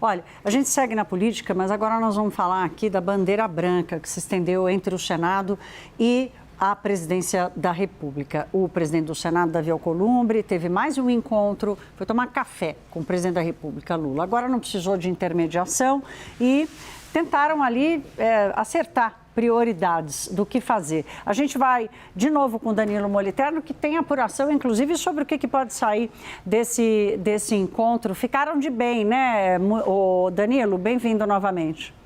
Olha, a gente segue na política, mas agora nós vamos falar aqui da bandeira branca que se estendeu entre o Senado e a presidência da República. O presidente do Senado, Davi Alcolumbre, teve mais um encontro, foi tomar café com o presidente da República, Lula. Agora não precisou de intermediação e tentaram ali acertar prioridades do que fazer. A gente vai de novo com o Danilo Moliterno, que tem apuração, inclusive, sobre o que pode sair desse encontro. Ficaram de bem, né, Danilo? Bem-vindo novamente.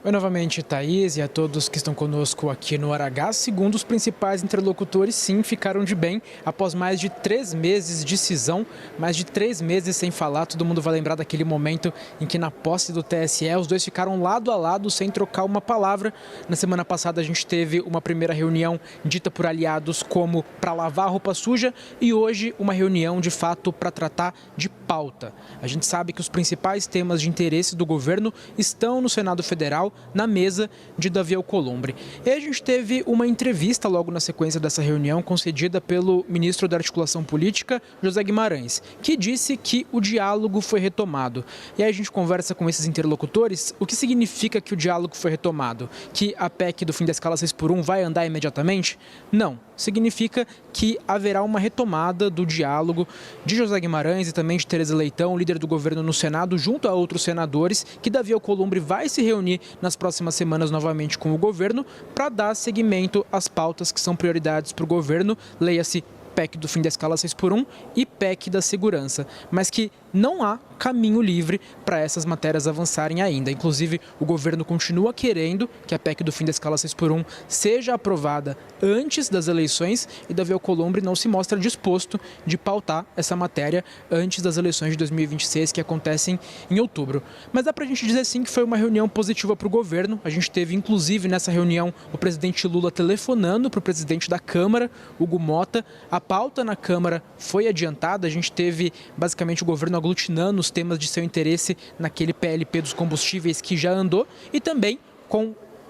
Oi novamente, Thaís, e a todos que estão conosco aqui no Hora H. Segundo os principais interlocutores, sim, ficaram de bem após mais de 3 meses de cisão, mais de 3 meses sem falar. Todo mundo vai lembrar daquele momento em que, na posse do TSE, os dois ficaram lado a lado sem trocar uma palavra. Na semana passada, a gente teve uma primeira reunião dita por aliados como para lavar a roupa suja e hoje uma reunião, de fato, para tratar de pauta. A gente sabe que os principais temas de interesse do governo estão no Senado Federal, na mesa de Davi Alcolumbre. E a gente teve uma entrevista logo na sequência dessa reunião concedida pelo ministro da Articulação Política, José Guimarães, que disse que o diálogo foi retomado. E aí a gente conversa com esses interlocutores, o que significa que o diálogo foi retomado? Que a PEC do fim da escala 6x1 vai andar imediatamente? Não. Significa que haverá uma retomada do diálogo de José Guimarães e também de Tereza Leitão, líder do governo no Senado, junto a outros senadores, que Davi Alcolumbre vai se reunir nas próximas semanas novamente com o governo para dar seguimento às pautas que são prioridades para o governo, leia-se PEC do fim da escala 6x1 e PEC da segurança, mas que não há caminho livre para essas matérias avançarem ainda. Inclusive, o governo continua querendo que a PEC do fim da escala 6x1 seja aprovada antes das eleições e Davi Alcolumbre não se mostra disposto de pautar essa matéria antes das eleições de 2026, que acontecem em outubro. Mas dá para a gente dizer sim que foi uma reunião positiva para o governo. A gente teve, inclusive, nessa reunião, o presidente Lula telefonando para o presidente da Câmara, Hugo Mota. A pauta na Câmara foi adiantada, a gente teve basicamente o governo aglutinando os temas de seu interesse naquele PLP dos combustíveis que já andou e também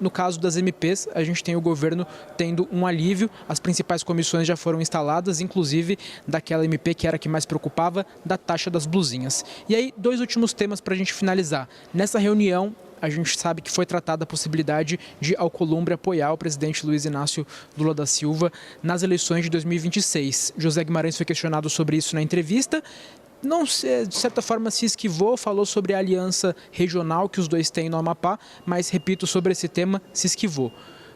no caso das MPs, a gente tem o governo tendo um alívio, as principais comissões já foram instaladas, inclusive daquela MP que era a que mais preocupava, da taxa das blusinhas. E aí, 2 últimos temas para a gente finalizar. Nessa reunião, a gente sabe que foi tratada a possibilidade de Alcolumbre apoiar o presidente Luiz Inácio Lula da Silva nas eleições de 2026. José Guimarães foi questionado sobre isso na entrevista. Não, de certa forma, se esquivou, falou sobre a aliança regional que os dois têm no Amapá, mas, repito, sobre esse tema, se esquivou.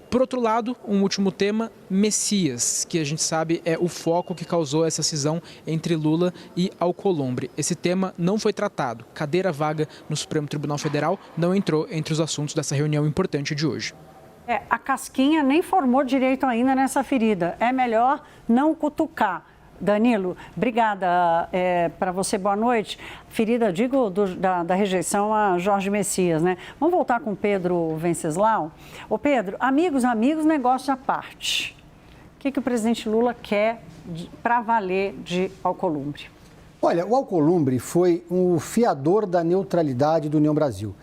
Por outro lado, um último tema, Messias, que a gente sabe é o foco que causou essa cisão entre Lula e Alcolumbre. Esse tema não foi tratado. Cadeira vaga no Supremo Tribunal Federal não entrou entre os assuntos dessa reunião importante de hoje. A casquinha nem formou direito ainda nessa ferida. É melhor não cutucar. Danilo, obrigada para você, boa noite. Ferida, digo, da rejeição a Jorge Messias, né? Vamos voltar com o Pedro Venceslau. Ô Pedro, amigos, negócio à parte. O que o presidente Lula quer para valer de Alcolumbre? Olha, o Alcolumbre foi um fiador da neutralidade do União Brasil.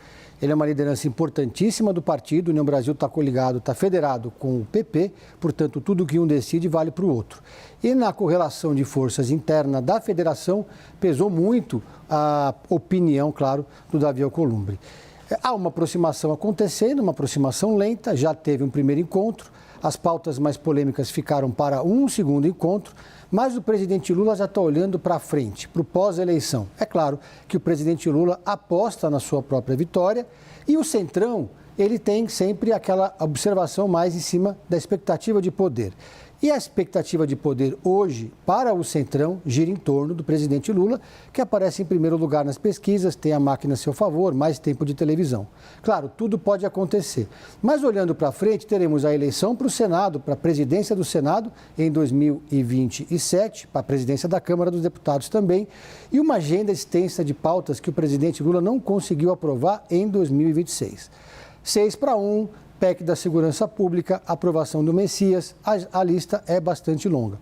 Ele é uma liderança importantíssima do partido, o União Brasil está coligado, está federado com o PP, portanto, tudo que um decide vale para o outro. E na correlação de forças interna da federação, pesou muito a opinião, claro, do Davi Alcolumbre. Há uma aproximação acontecendo, uma aproximação lenta, já teve um primeiro encontro, as pautas mais polêmicas ficaram para um segundo encontro, mas o presidente Lula já está olhando para frente, para o pós-eleição. É claro que o presidente Lula aposta na sua própria vitória e o Centrão, ele tem sempre aquela observação mais em cima da expectativa de poder. E a expectativa de poder hoje para o Centrão gira em torno do presidente Lula, que aparece em primeiro lugar nas pesquisas, tem a máquina a seu favor, mais tempo de televisão. Claro, tudo pode acontecer, mas olhando para frente, teremos a eleição para o Senado, para a presidência do Senado em 2027, para a presidência da Câmara dos Deputados também, e uma agenda extensa de pautas que o presidente Lula não conseguiu aprovar em 2026. 6-1, PEC da Segurança Pública, aprovação do Messias, a lista é bastante longa.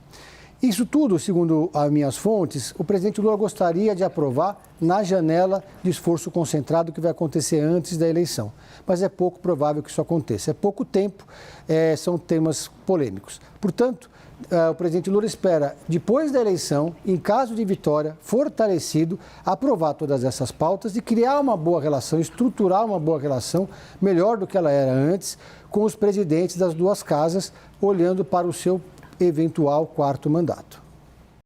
Isso tudo, segundo as minhas fontes, o presidente Lula gostaria de aprovar na janela de esforço concentrado que vai acontecer antes da eleição. Mas é pouco provável que isso aconteça. É pouco tempo, são temas polêmicos. Portanto, o presidente Lula espera, depois da eleição, em caso de vitória, fortalecido, aprovar todas essas pautas e criar uma boa relação, estruturar uma boa relação, melhor do que ela era antes, com os presidentes das duas casas, olhando para o seu eventual quarto mandato.